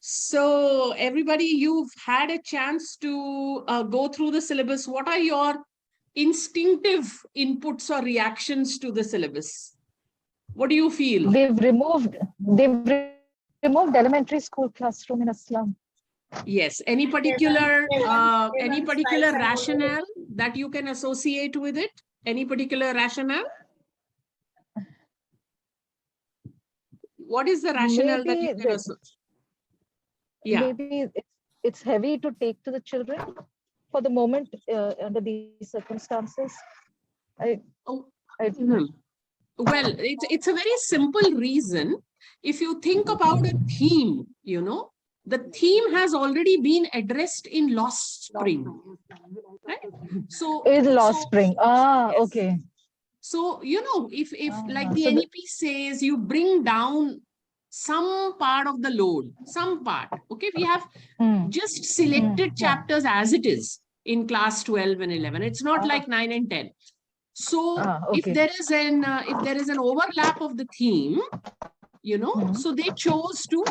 So everybody, you've had a chance to go through the syllabus. What are your instinctive inputs or reactions to the syllabus? What do you feel? They've removed elementary school classroom in a slum. Yes. Any particular rationale that you can associate with it? Any particular rationale? What is the rationale that you can associate? Yeah. Maybe it's heavy to take to the children for the moment under these circumstances. Well, it's a very simple reason. If you think about a theme, the theme has already been addressed in Lost Spring. Right? So in Lost Spring. Yes. Okay. So, if like the NEP says, you bring down some part of the load, some part. Okay, we have just selected chapters as it is in class 12 and 11. It's not like 9 and 10. So if there is an overlap of the theme, so they chose to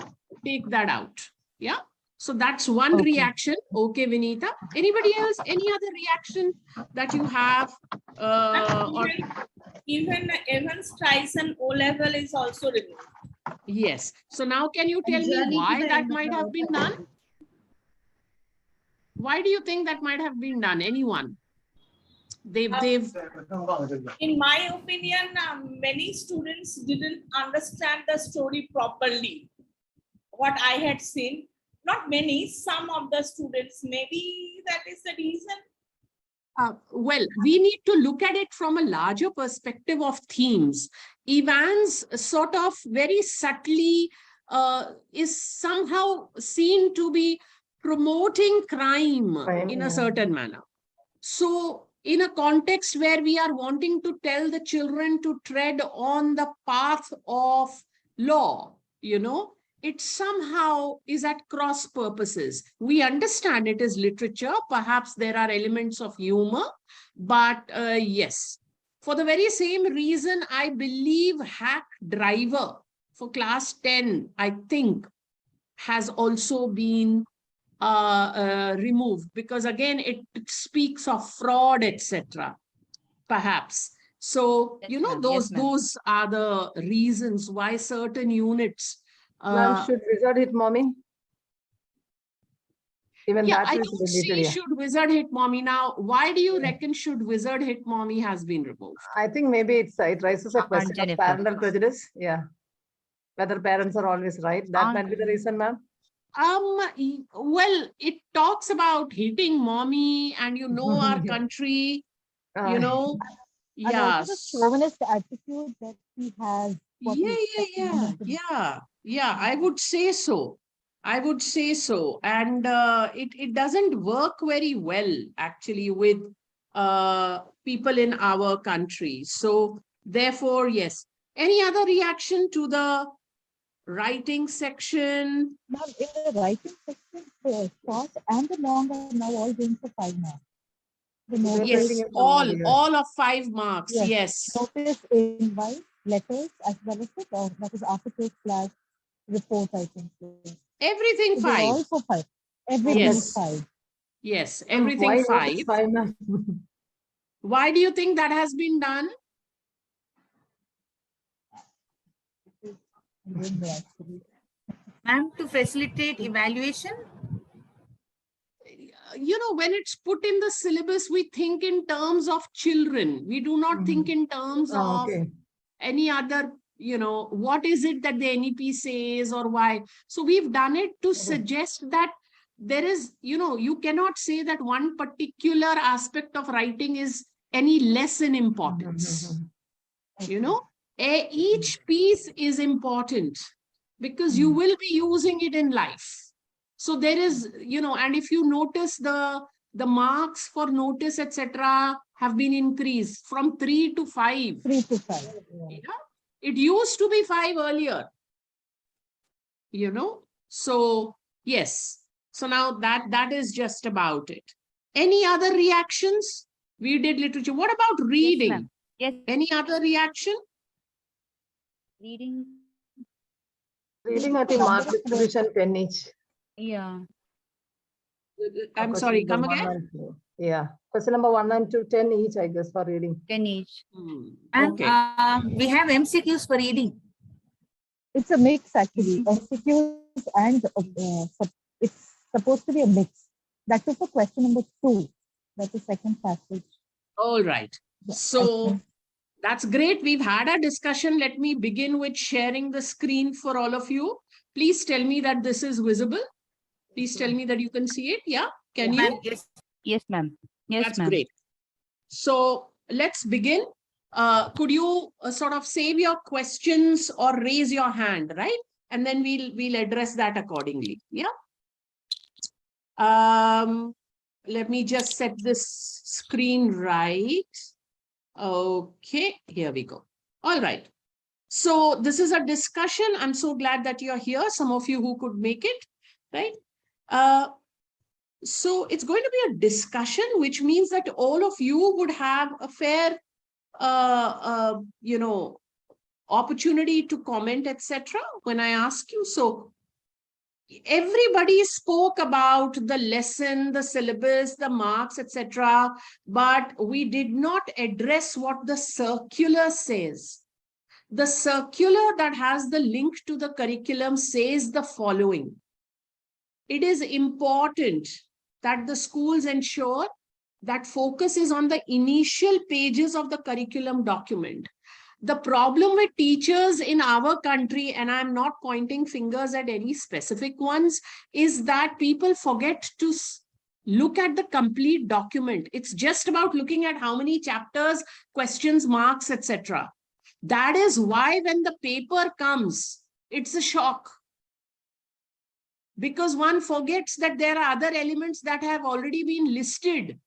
take that out. Yeah. So that's one reaction. Okay, Vinita. Anybody else? Any other reaction that you have? Even Evans Trice and O-level is also removed. Yes. So now can you tell me why that might have been done? Why do you think that might have been done? Anyone? In my opinion, many students didn't understand the story properly. What I had seen, not many, some of the students, maybe that is the reason. Well, we need to look at it from a larger perspective of themes. Evans sort of very subtly is somehow seen to be promoting crime in a certain manner. So in a context where we are wanting to tell the children to tread on the path of law, it somehow is at cross purposes. We understand it is literature. Perhaps there are elements of humor, but yes, for the very same reason, I believe Hack Driver for class 10, I think, has also been removed, because again, it speaks of fraud, etc. Perhaps. So, those are the reasons why certain units. Ma'am, should wizard hit mommy? Even yeah, that I is don't see should wizard hit mommy. Now, why do you reckon should wizard hit mommy has been removed? I think maybe it raises a question of parental prejudice. Yeah. Whether parents are always right. That might be the reason, ma'am. Well, it talks about hitting mommy and our country, yeah. The chauvinist attitude that he has. Yeah, I would say so. And it doesn't work very well, actually, with people in our country. So therefore, yes. Any other reaction to the writing section? Now, in the writing section, the short and the long are now all going for 5 marks. Yes, all of 5 marks. Yes. Notice in white letters as well as that is article / report, I think. Everything so 5. Also 5. Everything is 5. Yes, everything 5. Why do you think that has been done? Ma'am, to facilitate evaluation? When it's put in the syllabus, we think in terms of children. We do not think in terms of any other, what is it that the NEP says or why. So we've done it to suggest that there is, you cannot say that one particular aspect of writing is any less in importance. Each piece is important because you will be using it in life. So there is, and if you notice the marks for notice, etc., have been increased from 3 to 5. 3 to 5. Yeah. It used to be 5 earlier. So yes. So now that is just about it. Any other reactions? We did literature. What about reading? Yes. Any other reaction? Reading. Reading, I think mark distribution 10 each. Yeah. I'm Question sorry, number come one again? and two. Yeah. Question number 1 and 2, 10 each, I guess, for reading. 10 each. And Okay. We have MCQs for reading. It's a mix actually. MCQs and it's supposed to be a mix. That is for question number 2. That's the second passage. All right. Yeah, So that's great. We've had a discussion. Let me begin with sharing the screen for all of you. Please tell me that this is visible. Please tell me that you can see it. Yeah. Can you? Yes. Yes, ma'am. Yes, That's ma'am. great. So let's begin. Could you sort of save your questions or raise your hand, right? And then we'll address that accordingly. Yeah. Let me just set this screen right. Okay, here we go. All right. So this is a discussion. I'm so glad that you're here. Some of you who could make it, right? So it's going to be a discussion, which means that all of you would have a fair, opportunity to comment, etc. when I ask you. So everybody spoke about the lesson, the syllabus, the marks, etc. But we did not address what the circular says. The circular that has the link to the curriculum says the following. It is important that the schools ensure that focus is on the initial pages of the curriculum document. The problem with teachers in our country, and I'm not pointing fingers at any specific ones, is that people forget to look at the complete document. It's just about looking at how many chapters, questions, marks, etc. That is why when the paper comes, it's a shock. Because one forgets that there are other elements that have already been listed.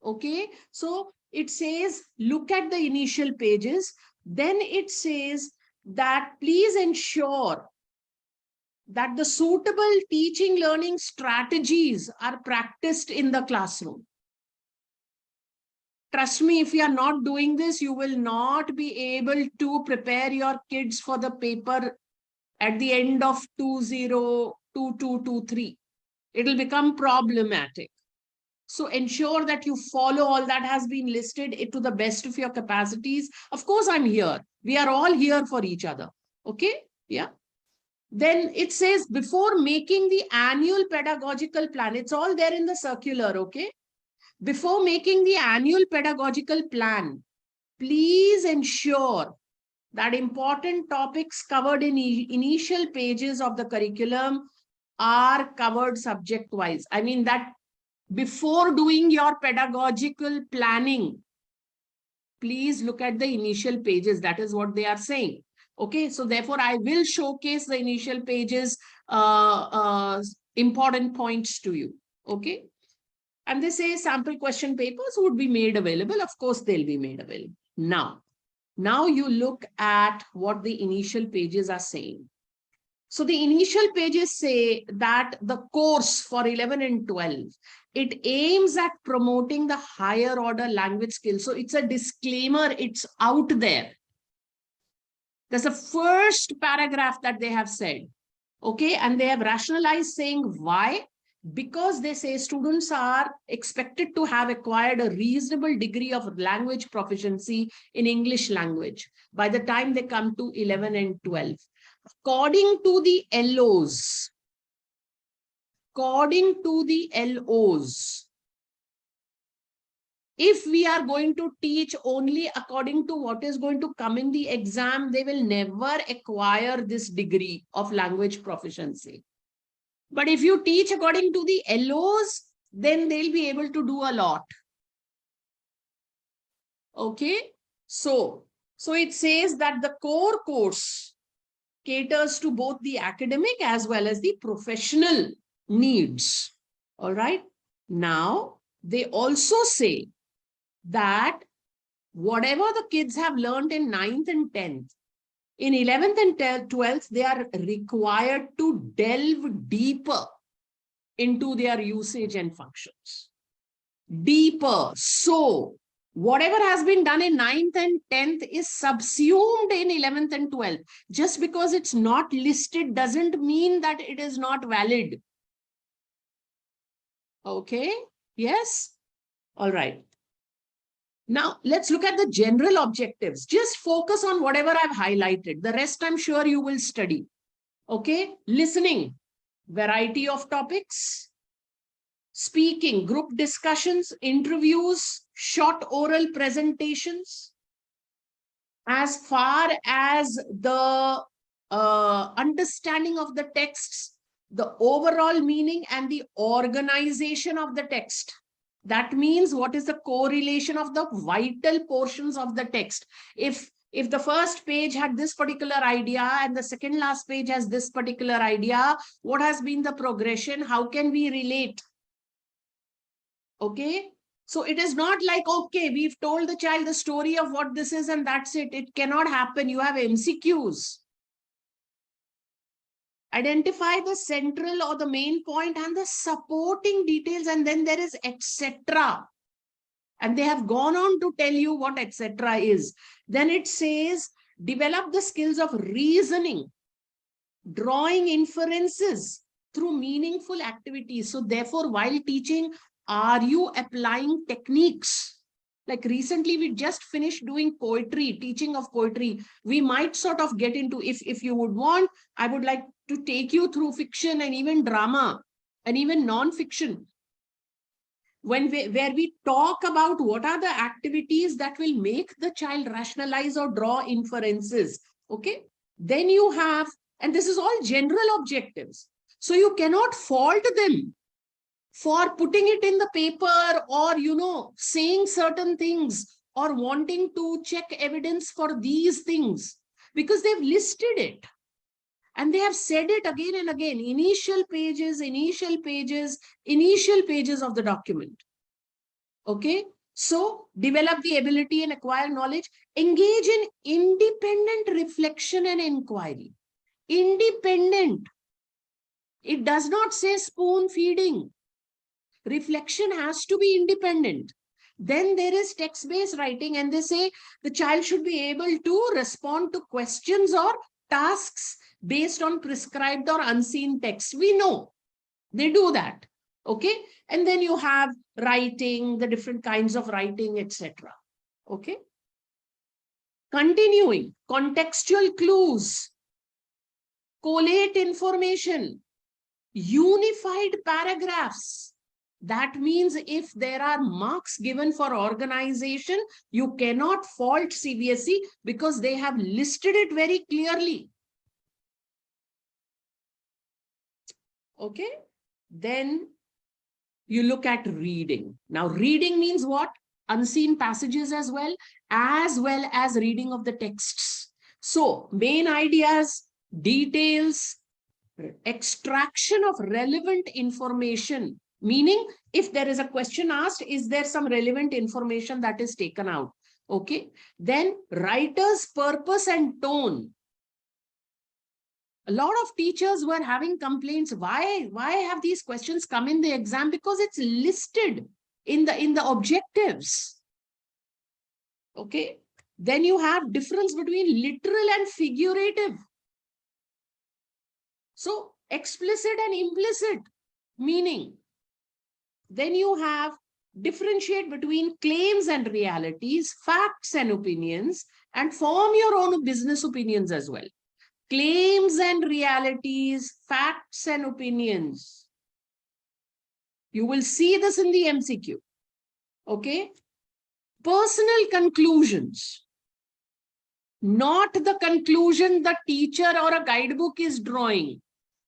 Okay, so it says, look at the initial pages. Then it says that please ensure that the suitable teaching learning strategies are practiced in the classroom. Trust me, if you are not doing this, you will not be able to prepare your kids for the paper at the end of 2022-23. It will become problematic. So ensure that you follow all that has been listed to the best of your capacities. Of course, I'm here. We are all here for each other. Okay? Yeah. Then it says, before making the annual pedagogical plan, it's all there in the circular, okay? Before making the annual pedagogical plan, please ensure that important topics covered in initial pages of the curriculum are covered subject-wise. I mean that before doing your pedagogical planning, please look at the initial pages. That is what they are saying. Okay, so therefore I will showcase the initial pages, important points to you. Okay, and they say sample question papers would be made available. Of course, they'll be made available. Now you look at what the initial pages are saying. So the initial pages say that the course for 11 and 12, it aims at promoting the higher order language skills. So it's a disclaimer, it's out there. There's a first paragraph that they have said. Okay, and they have rationalized saying why? Because they say students are expected to have acquired a reasonable degree of language proficiency in English language by the time they come to 11 and 12. According to the LOs, if we are going to teach only according to what is going to come in the exam, they will never acquire this degree of language proficiency. But if you teach according to the LOs, then they'll be able to do a lot. Okay, so it says that the core course caters to both the academic as well as the professional needs. All right. Now, they also say that whatever the kids have learned in 9th and 10th, in 11th and 12th, they are required to delve deeper into their usage and functions. Deeper. So Whatever has been done in 9th and 10th is subsumed in 11th and 12th. Just because it's not listed doesn't mean that it is not valid. Okay, yes, all right. Now, let's look at the general objectives. Just focus on whatever I've highlighted. The rest, I'm sure you will study. Okay, listening, variety of topics. Speaking, group discussions, interviews, short oral presentations. As far as the understanding of the texts, the overall meaning and the organization of the text. That means what is the correlation of the vital portions of the text. If the first page had this particular idea and the second last page has this particular idea, what has been the progression? How can we relate? Okay. So it is not like, okay, we've told the child the story of what this is and that's it. It cannot happen. You have MCQs. Identify the central or the main point and the supporting details, and then there is etc. And they have gone on to tell you what etc. is. Then it says, develop the skills of reasoning, drawing inferences through meaningful activities. So therefore, while teaching, are you applying techniques? Like recently, we just finished doing poetry, teaching of poetry. We might sort of get into, if you would want, I would like to take you through fiction and even drama and even non-fiction. Where we talk about what are the activities that will make the child rationalize or draw inferences. Okay. Then you have, and this is all general objectives. So you cannot fault them for putting it in the paper or, saying certain things or wanting to check evidence for these things, because they've listed it and they have said it again and again, initial pages of the document. Okay. So develop the ability and acquire knowledge, engage in independent reflection and inquiry. Independent. It does not say spoon feeding. Reflection has to be independent. Then there is text-based writing, and they say the child should be able to respond to questions or tasks based on prescribed or unseen text. We know they do that. Okay. And then you have writing, the different kinds of writing, etc. Okay. Continuing, contextual clues, collate information, unified paragraphs. That means if there are marks given for organization, you cannot fault CBSE because they have listed it very clearly. Okay. Then you look at reading. Now, reading means what? Unseen passages as well as reading of the texts. So, main ideas, details, extraction of relevant information. Meaning, if there is a question asked, is there some relevant information that is taken out? Okay. Then writer's purpose and tone. A lot of teachers were having complaints. Why have these questions come in the exam? Because it's listed in the objectives. Okay. Then you have difference between literal and figurative. So explicit and implicit meaning. Then you have differentiate between claims and realities, facts and opinions, and form your own business opinions as well. Claims and realities, facts and opinions. You will see this in the MCQ. Okay. Personal conclusions. Not the conclusion the teacher or a guidebook is drawing.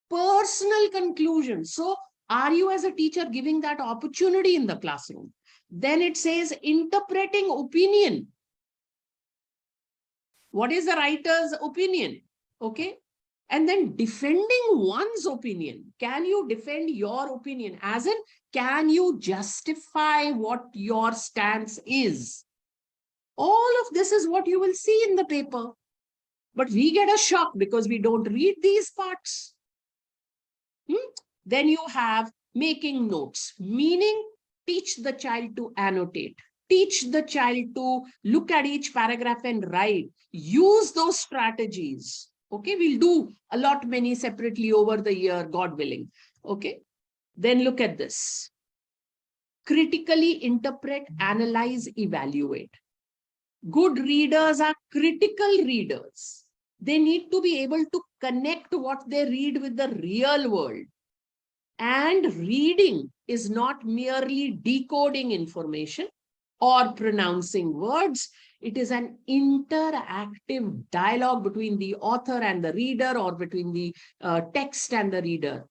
Personal conclusions. So, are you as a teacher giving that opportunity in the classroom? Then it says interpreting opinion. What is the writer's opinion? Okay. And then defending one's opinion. Can you defend your opinion? As in, can you justify what your stance is? All of this is what you will see in the paper. But we get a shock because we don't read these parts. Then you have making notes, meaning teach the child to annotate. teach the child to look at each paragraph and write. Use those strategies. Okay, we'll do a lot many separately over the year, God willing. Okay, then look at this. Critically interpret, analyze, evaluate. Good readers are critical readers. They need to be able to connect what they read with the real world. And reading is not merely decoding information or pronouncing words. It is an interactive dialogue between the author and the reader, or between the text and the reader.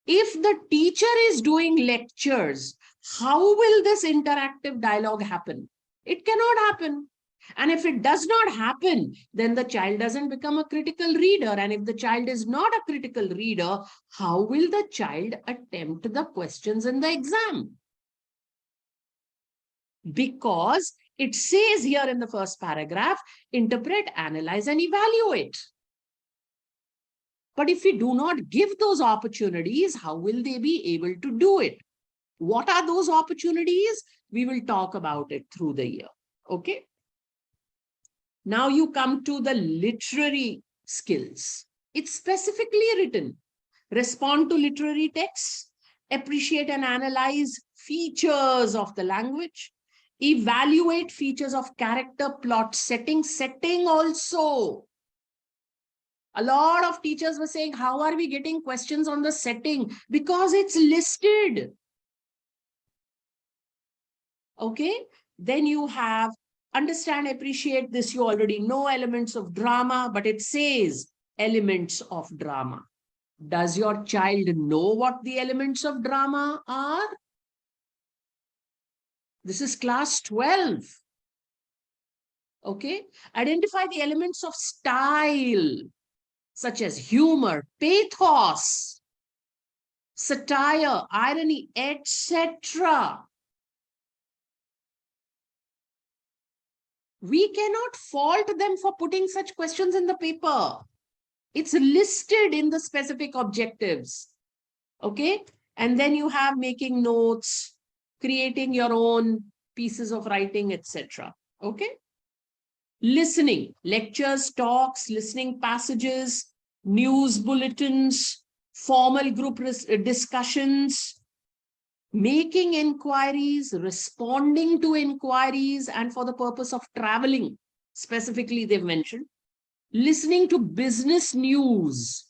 If the teacher is doing lectures, how will this interactive dialogue happen? It cannot happen. And if it does not happen, then the child doesn't become a critical reader. And if the child is not a critical reader, how will the child attempt the questions in the exam? Because it says here in the first paragraph, interpret, analyze, and evaluate. But if we do not give those opportunities, how will they be able to do it? What are those opportunities? We will talk about it through the year. Okay. Now you come to the literary skills. It's specifically written. Respond to literary texts, appreciate and analyze features of the language, evaluate features of character, plot, setting also. A lot of teachers were saying, how are we getting questions on the setting? Because it's listed. Okay, then you have understand, appreciate. This you already know, elements of drama, but it says elements of drama. Does your child know what the elements of drama are? This is class 12. Okay, identify the elements of style, such as humor, pathos, satire, irony, etc. We cannot fault them for putting such questions in the paper. It's listed in the specific objectives. Okay. And then you have making notes, creating your own pieces of writing, etc. Okay. Listening, lectures, talks, listening passages, news bulletins, formal group discussions, making inquiries, responding to inquiries, and for the purpose of traveling, specifically they've mentioned, listening to business news.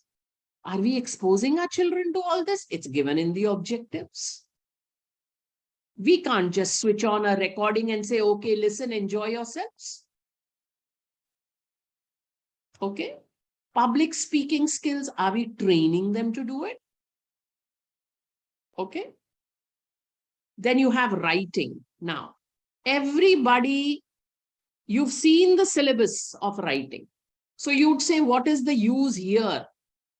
Are we exposing our children to all this? It's given in the objectives. We can't just switch on a recording and say, okay, listen, enjoy yourselves. Okay. Public speaking skills, are we training them to do it? Okay. Then you have writing. Now, everybody, you've seen the syllabus of writing. So you'd say, what is the use here?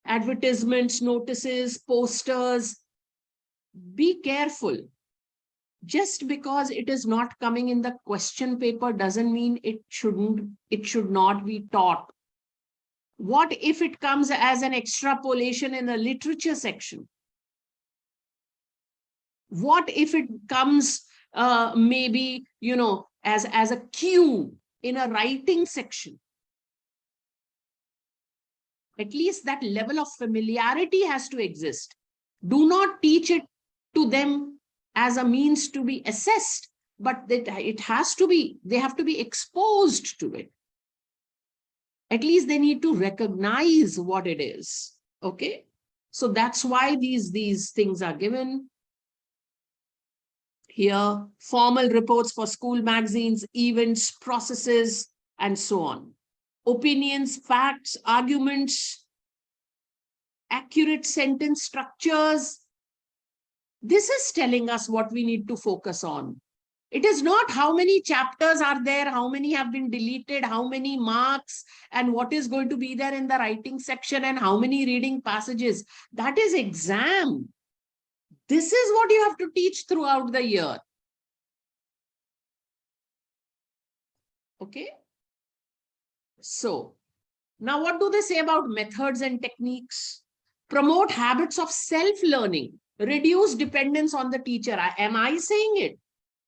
Advertisements, notices, posters. Be careful. Just because it is not coming in the question paper doesn't mean it should not be taught. What if it comes as an extrapolation in a literature section? What if it comes maybe, as a cue in a writing section? At least that level of familiarity has to exist. Do not teach it to them as a means to be assessed, but it has to be, they have to be exposed to it. At least they need to recognize what it is. Okay. So that's why these things are given. Here, formal reports for school magazines, events, processes, and so on. Opinions, facts, arguments, accurate sentence structures. This is telling us what we need to focus on. It is not how many chapters are there, how many have been deleted, how many marks, and what is going to be there in the writing section, and how many reading passages. That is exam. This is what you have to teach throughout the year. Okay. So now what do they say about methods and techniques? Promote habits of self-learning, reduce dependence on the teacher. Am I saying it?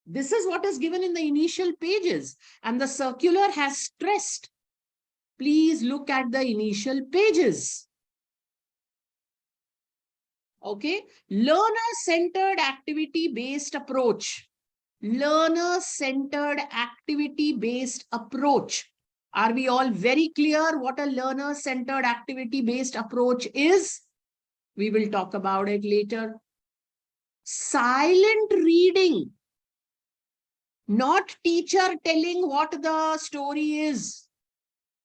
This is what is given in the initial pages, and the circular has stressed. Please look at the initial pages. Okay, learner-centered activity-based approach. Learner-centered activity-based approach. Are we all very clear what a learner-centered activity-based approach is? We will talk about it later. Silent reading. Not teacher telling what the story is.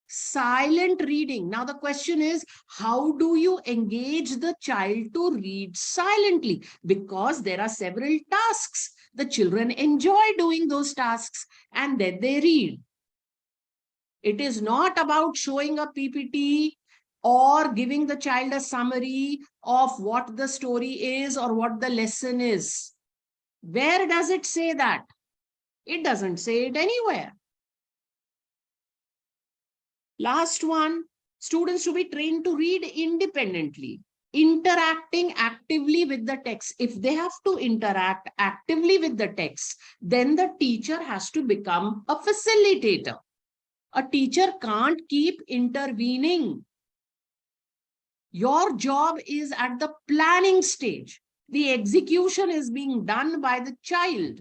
Silent reading. Now the question is, how do you engage the child to read silently? Because there are several tasks. The children enjoy doing those tasks and then they read. It is not about showing a PPT or giving the child a summary of what the story is or what the lesson is. Where does it say that? It doesn't say it anywhere. Last one, students to be trained to read independently, interacting actively with the text. If they have to interact actively with the text, then the teacher has to become a facilitator. A teacher can't keep intervening. Your job is at the planning stage. The execution is being done by the child.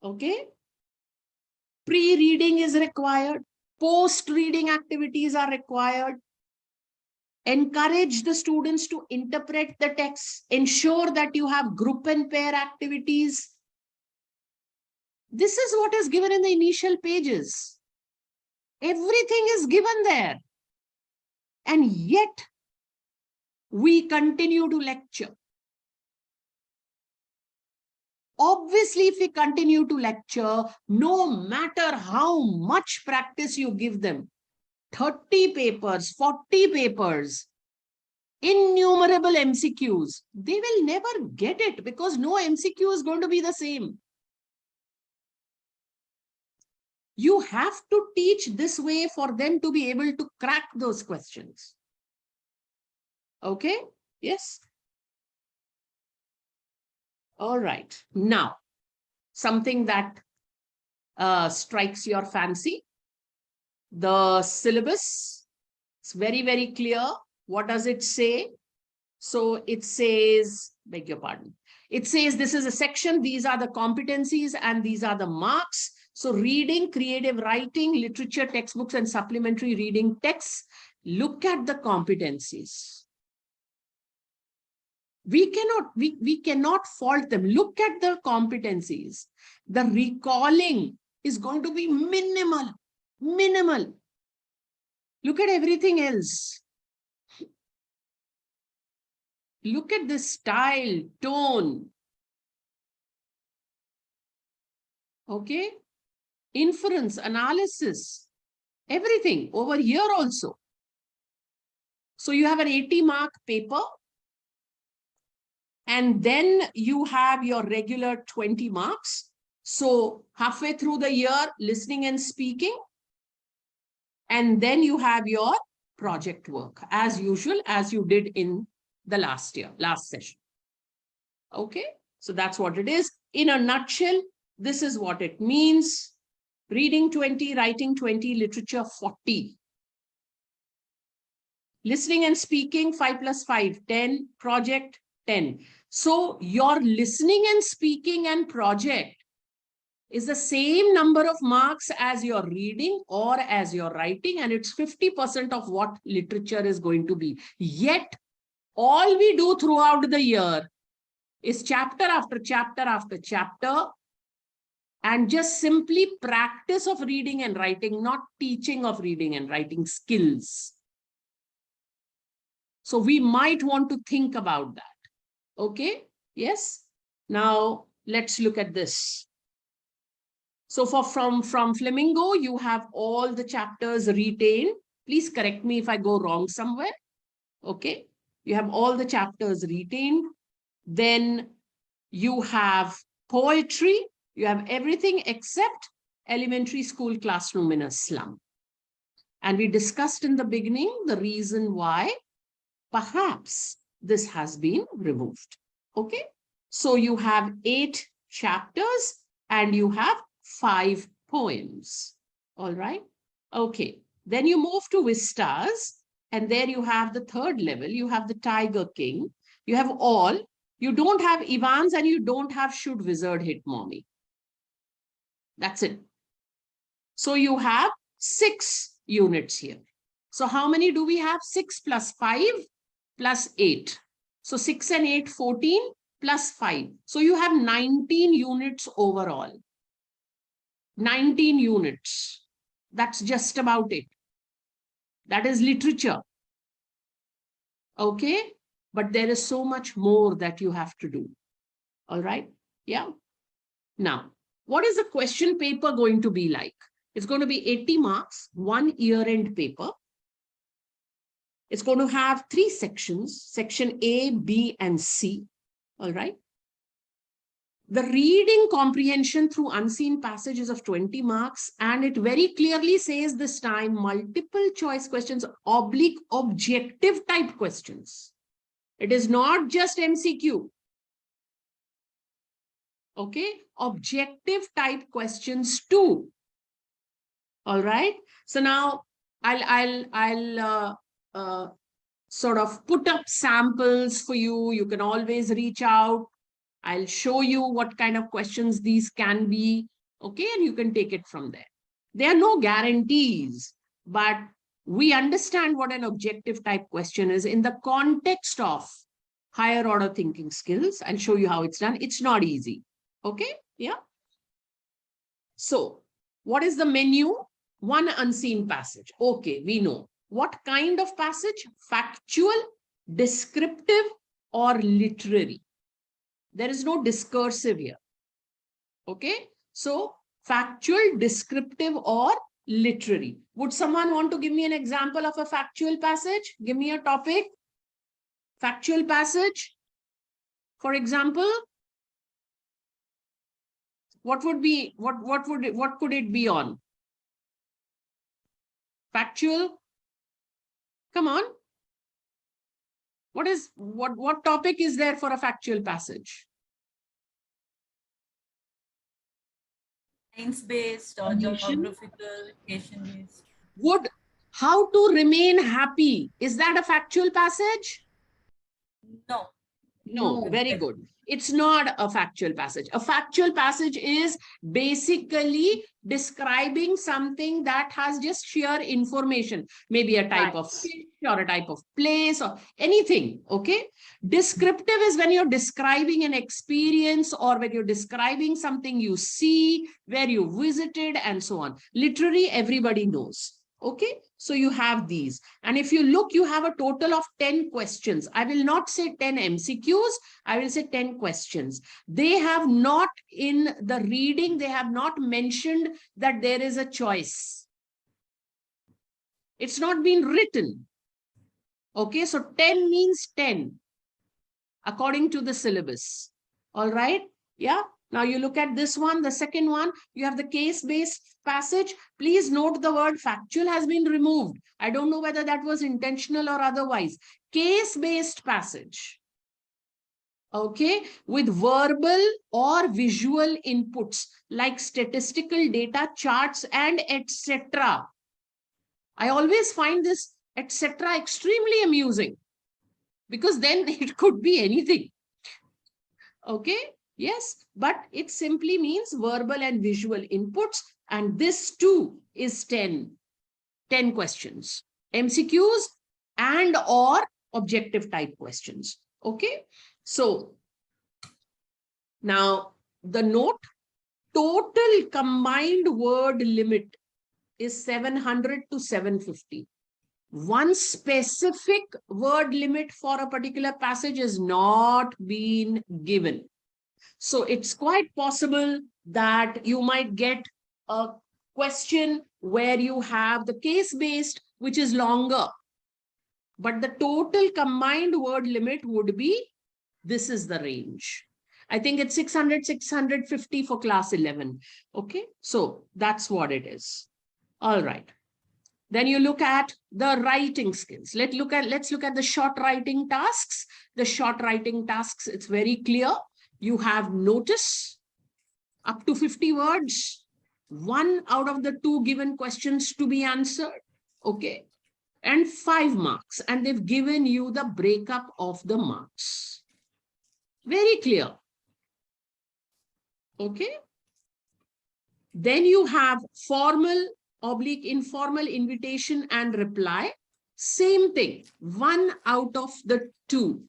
Okay? Pre-reading is required. Post-reading activities are required. Encourage the students to interpret the text. Ensure that you have group and pair activities. This is what is given in the initial pages. Everything is given there. And yet, we continue to lecture. Obviously, if we continue to lecture, no matter how much practice you give them, 30 papers, 40 papers, innumerable MCQs, they will never get it because no MCQ is going to be the same. You have to teach this way for them to be able to crack those questions. Okay? Yes? All right. Now, something that strikes your fancy. The syllabus. It's very, very clear. What does it say? So it says, beg your pardon. It says this is a section. These are the competencies and these are the marks. So reading, creative writing, literature, textbooks, and supplementary reading texts. Look at the competencies. We cannot fault them. Look at the competencies. The recalling is going to be minimal. Minimal. Look at everything else. Look at the style, tone. Okay? Inference, analysis, everything over here also. So you have an 80-mark paper. And then you have your regular 20 marks. So halfway through the year, listening and speaking. And then you have your project work as usual, as you did in the last session. Okay, so that's what it is. In a nutshell, this is what it means. Reading 20, writing 20, literature 40. Listening and speaking 5 plus 5, 10, project 10. So your listening and speaking and project is the same number of marks as your reading or as your writing, and it's 50% of what literature is going to be. Yet, all we do throughout the year is chapter after chapter after chapter, and just simply practice of reading and writing, not teaching of reading and writing skills. So we might want to think about that. Okay, yes. Now let's look at this. So from Flamingo, you have all the chapters retained. Please correct me if I go wrong somewhere. Okay, you have all the chapters retained. Then you have poetry. You have everything except elementary school classroom in a slum. And we discussed in the beginning the reason why perhaps this has been removed. Okay, So you have 8 chapters and you have 5 poems. All right. Okay. Then you move to Vistas, and there you have the 3rd level. You have the Tiger King. You have all. You don't have Ivans and you don't have Should Wizard Hit Mommy. That's it. So you have 6 units here. So how many do we have? 6 plus 5 plus 8. So 6 and 8, 14 plus 5. So you have 19 units overall. 19 units. That's just about it. That is literature. Okay. But there is so much more that you have to do. All right. Yeah. Now, what is the question paper going to be like? It's going to be 80 marks, 1 year-end paper. It's going to have 3 sections, section A, B, and C. All right. The reading comprehension through unseen passages of 20 marks, and it very clearly says this time multiple choice questions, oblique objective type questions. It is not just MCQ. Okay, objective type questions too. All right. So now I'll sort of put up samples for you. You can always reach out. I'll show you what kind of questions these can be. Okay, and you can take it from there. There are no guarantees, but we understand what an objective type question is in the context of higher order thinking skills. I'll show you how it's done. It's not easy. Okay, yeah. So what is the menu? 1 unseen passage. Okay, we know. What kind of passage? Factual, descriptive, or literary. There is no discursive here. Okay, so factual, descriptive, or literary. Would someone want to give me an example of a factual passage? Give me a topic. Factual passage, for example. What would be, what could it be on? Factual. Come on. What topic is there for a factual passage? Science-based or geographical, location-based. How to remain happy. Is that a factual passage? No. No, very good. It's not a factual passage. A factual passage is basically describing something that has just sheer information, maybe a type of fish or a type of place or anything. Okay. Descriptive is when you're describing an experience or when you're describing something you see, where you visited, and so on. Literary, everybody knows. Okay, so you have these. And if you look, you have a total of 10 questions. I will not say 10 MCQs. I will say 10 questions. They have not, in the reading, they have not mentioned that there is a choice. It's not been written. Okay, so 10 means 10 according to the syllabus. All right, yeah. Now you look at this one, the second one, you have the case-based passage. Please note the word factual has been removed. I don't know whether that was intentional or otherwise. Case-based passage. Okay, with verbal or visual inputs like statistical data, charts, and etc. I always find this etc. extremely amusing because then it could be anything. Okay. Yes, but it simply means verbal and visual inputs. And this too is 10 questions, MCQs and or objective type questions. Okay. So now the note, total combined word limit is 700 to 750. One specific word limit for a particular passage is not been given. So it's quite possible that you might get a question where you have the case-based, which is longer. But the total combined word limit would be, this is the range. I think it's 600, 650 for class 11. Okay, so that's what it is. All right. Then you look at the writing skills. Let's look at the short writing tasks. The short writing tasks, it's very clear. You have notice up to 50 words, 1 out of the 2 given questions to be answered. Okay. And 5 marks. And they've given you the breakup of the marks. Very clear. Okay. Then you have formal / informal invitation and reply. Same thing. 1 out of the 2.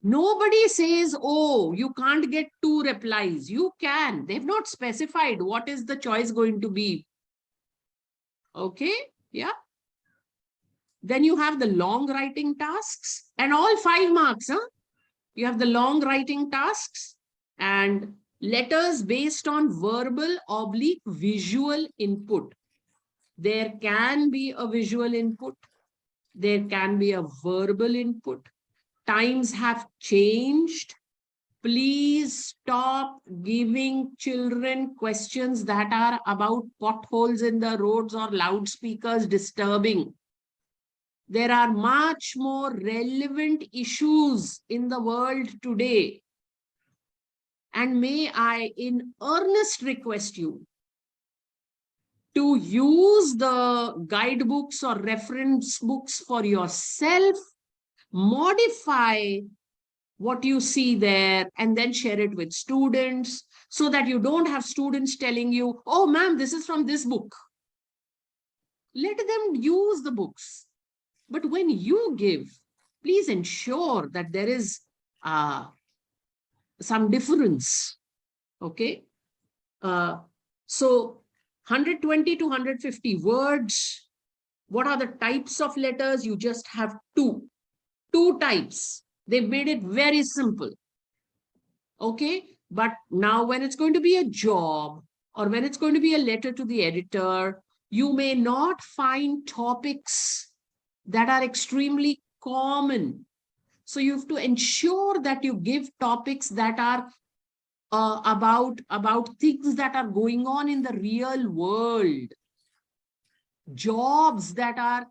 Nobody says, oh, you can't get 2 replies. You can. They've not specified what is the choice going to be. Okay. Yeah. Then you have the long writing tasks and all 5 marks. Huh? You have the long writing tasks and letters based on verbal / visual input. There can be a visual input. There can be a verbal input. Times have changed. Please stop giving children questions that are about potholes in the roads or loudspeakers disturbing. There are much more relevant issues in the world today. And may I in earnest request you to use the guidebooks or reference books for yourself, modify what you see there and then share it with students so that you don't have students telling you, oh, ma'am, this is from this book. Let them use the books. But when you give, please ensure that there is some difference. Okay. So 120 to 150 words. What are the types of letters? You just have 2 types. They made it very simple. Okay. But now when it's going to be a job or when it's going to be a letter to the editor, you may not find topics that are extremely common. So you have to ensure that you give topics that are about things that are going on in the real world. Jobs that are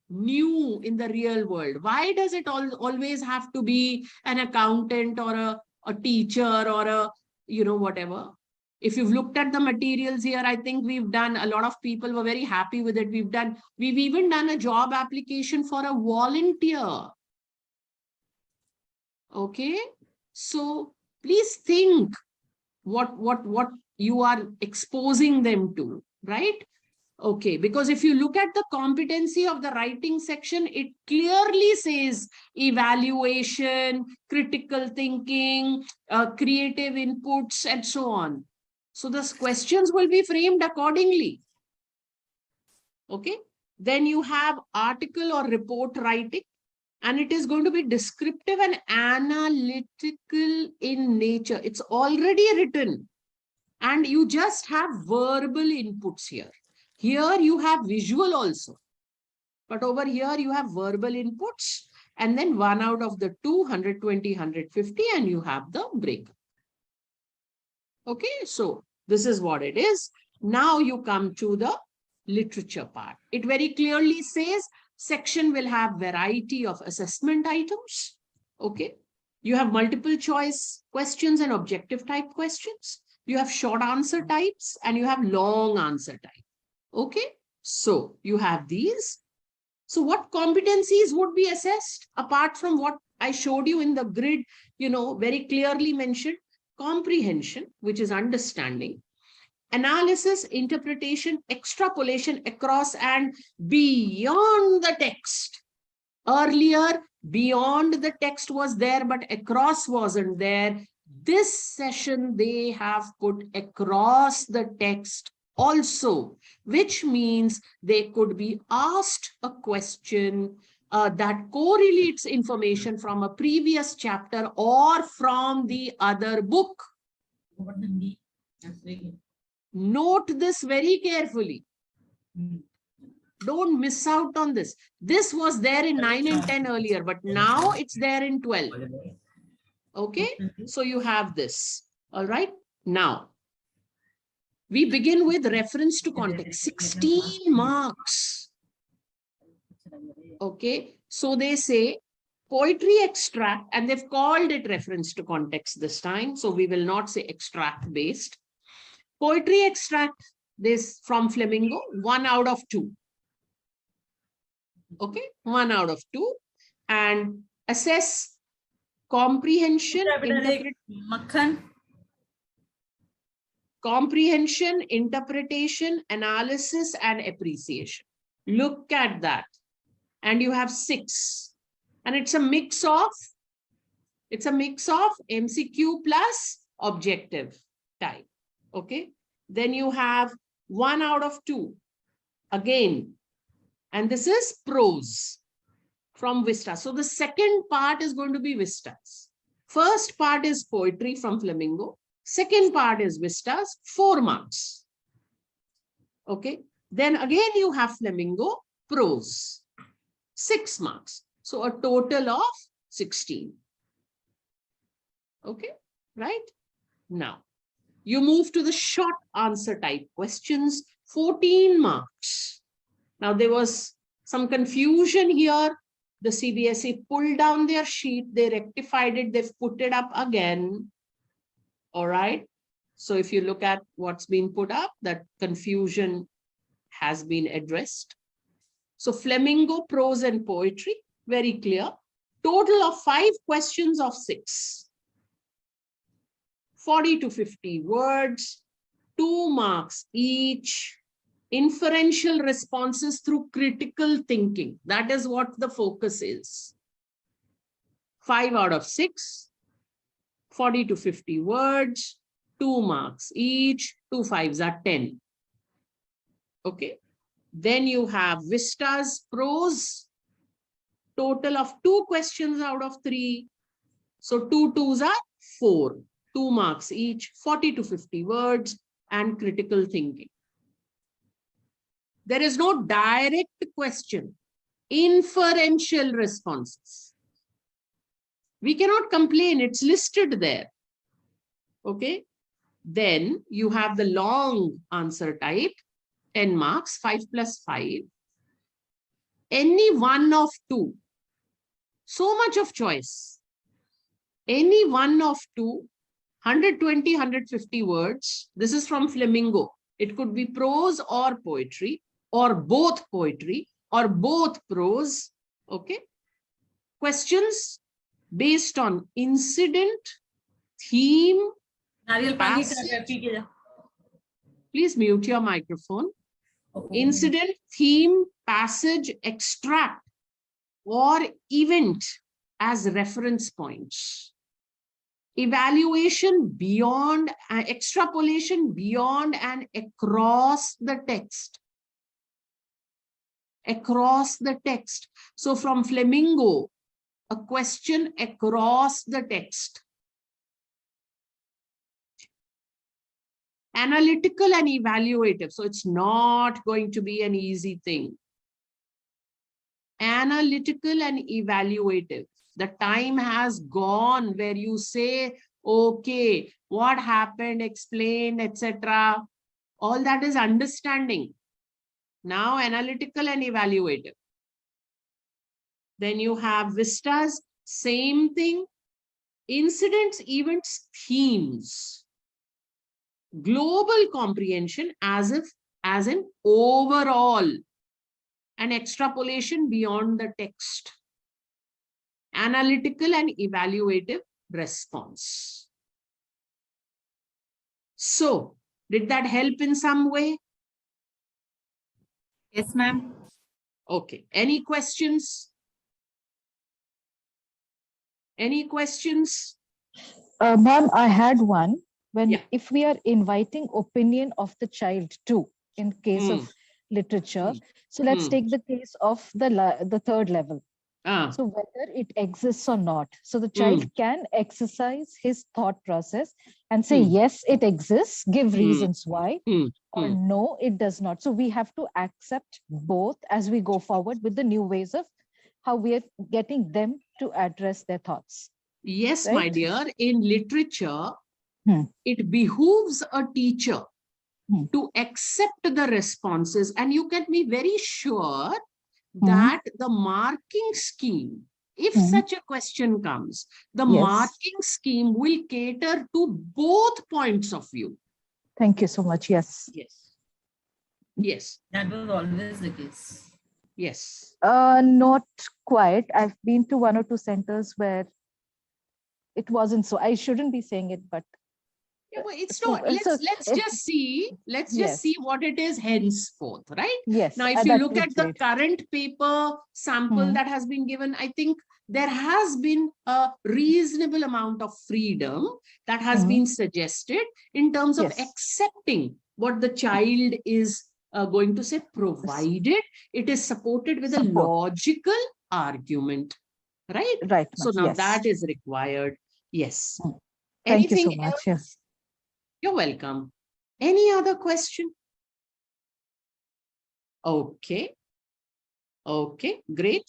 new in the real world. Why does it always have to be an accountant or a teacher or a, whatever? If you've looked at the materials here, I think we've done, a lot of people were very happy with it. We've even done a job application for a volunteer. Okay. So please think what you are exposing them to, right? Okay, because if you look at the competency of the writing section, it clearly says evaluation, critical thinking, creative inputs, and so on. So the questions will be framed accordingly. Okay, then you have article or report writing, and it is going to be descriptive and analytical in nature. It's already written, and you just have verbal inputs here. Here you have visual also, but over here you have verbal inputs, and then 1 out of the 2, 120, 150, and you have the breakup. Okay, so this is what it is. Now you come to the literature part. It very clearly says section will have variety of assessment items. Okay, you have multiple choice questions and objective type questions. You have short answer types and you have long answer type. Okay, so you have these. So what competencies would be assessed apart from what I showed you in the grid, very clearly mentioned? Comprehension, which is understanding, analysis, interpretation, extrapolation across and beyond the text. Earlier, beyond the text was there, but across wasn't there. This session, they have put across the text also, which means they could be asked a question that correlates information from a previous chapter or from the other book. Note this very carefully. Don't miss out on this. This was there in 9 and 10 earlier, but now it's there in 12. Okay, so you have this. All right, now we begin with reference to context, 16 marks. Okay, so they say Poetry extract, and they've called it reference to context this time, so we will not say extract based. Poetry extract, this from Flamingo, 1 out of 2. Okay, 1 out of 2. And assess comprehension, comprehension, interpretation, analysis, and appreciation. Look at that. And you have 6. And it's a mix of MCQ plus objective type. Okay. Then you have 1 out of 2 again. And this is prose from Vista. So the second part is going to be Vistas. First part is poetry from Flamingo. Second part is Vistas, 4 marks. Okay. Then again you have Flamingo, prose, 6 marks. So a total of 16. Okay, right? Now, you move to the short answer type questions, 14 marks. Now, there was some confusion here. The CBSE pulled down their sheet. They rectified it. They've put it up again. All right. So if you look at what's been put up, that confusion has been addressed. So Flamingo, prose and poetry, very clear. Total of 5 questions of 6. 40 to 50 words, 2 marks each. Inferential responses through critical thinking. That is what the focus is. 5 out of 6, 40 to 50 words, 2 marks each, 2 5s are 10. Okay. Then you have Vistas, prose, total of 2 questions out of 3. So 2 2s are 4, 2 marks each, 40 to 50 words, and critical thinking. There is no direct question, inferential responses. We cannot complain, it's listed there. Okay. Then you have the long answer type, 10 marks, 5 plus 5. Any one of 2. So much of choice. Any one of 2, 120, 150 words. This is from Flamingo. It could be prose or poetry, or both poetry, or both prose. Okay. Questions based on incident, theme, passage. Please mute your microphone. Incident, theme, passage, extract, or event as reference points. Evaluation beyond, extrapolation beyond and across the text. Across the text. So from Flamingo, a question across the text. Analytical and evaluative. So it's not going to be an easy thing. Analytical and evaluative. The time has gone where you say, okay, what happened, explain, etc. All that is understanding. Now analytical and evaluative. Then you have Vistas, same thing. Incidents, events, themes. Global comprehension as an overall. And extrapolation beyond the text. Analytical and evaluative response. So, did that help in some way? Yes, ma'am. Okay. Any questions? Any questions? Ma'am, I had one. If we are inviting opinion of the child too, in case of literature, so let's take the case of the third level. So whether it exists or not. So the child can exercise his thought process and say, yes, it exists, give reasons why, or no, it does not. So we have to accept both as we go forward with the new ways of how we are getting them to address their thoughts. Yes, right? My dear, in literature, it behooves a teacher to accept the responses, and you can be very sure that the marking scheme if such a question comes, the Yes. marking scheme will cater to both points of view. Thank you so much. Yes. Yes. Yes. That was always the case. Yes. Not quite. I've been to 1 or 2 centers where it wasn't so. I shouldn't be saying it, but Yeah, well, it's so- not. Let's so just see. Let's just Yes. see what it is henceforth, right? yes. Now, if you that look would at the great. current paper sample Hmm. that has been given, I think there has been a reasonable amount of freedom that has been suggested in terms of Yes. accepting what the child is going to say, provided it is supported with a Support. logical argument, right? Right. So ma'am. now Yes. that is required. Yes. Thank you so Anything much. else? Yes. You're welcome. Any other question? Okay. Okay, great.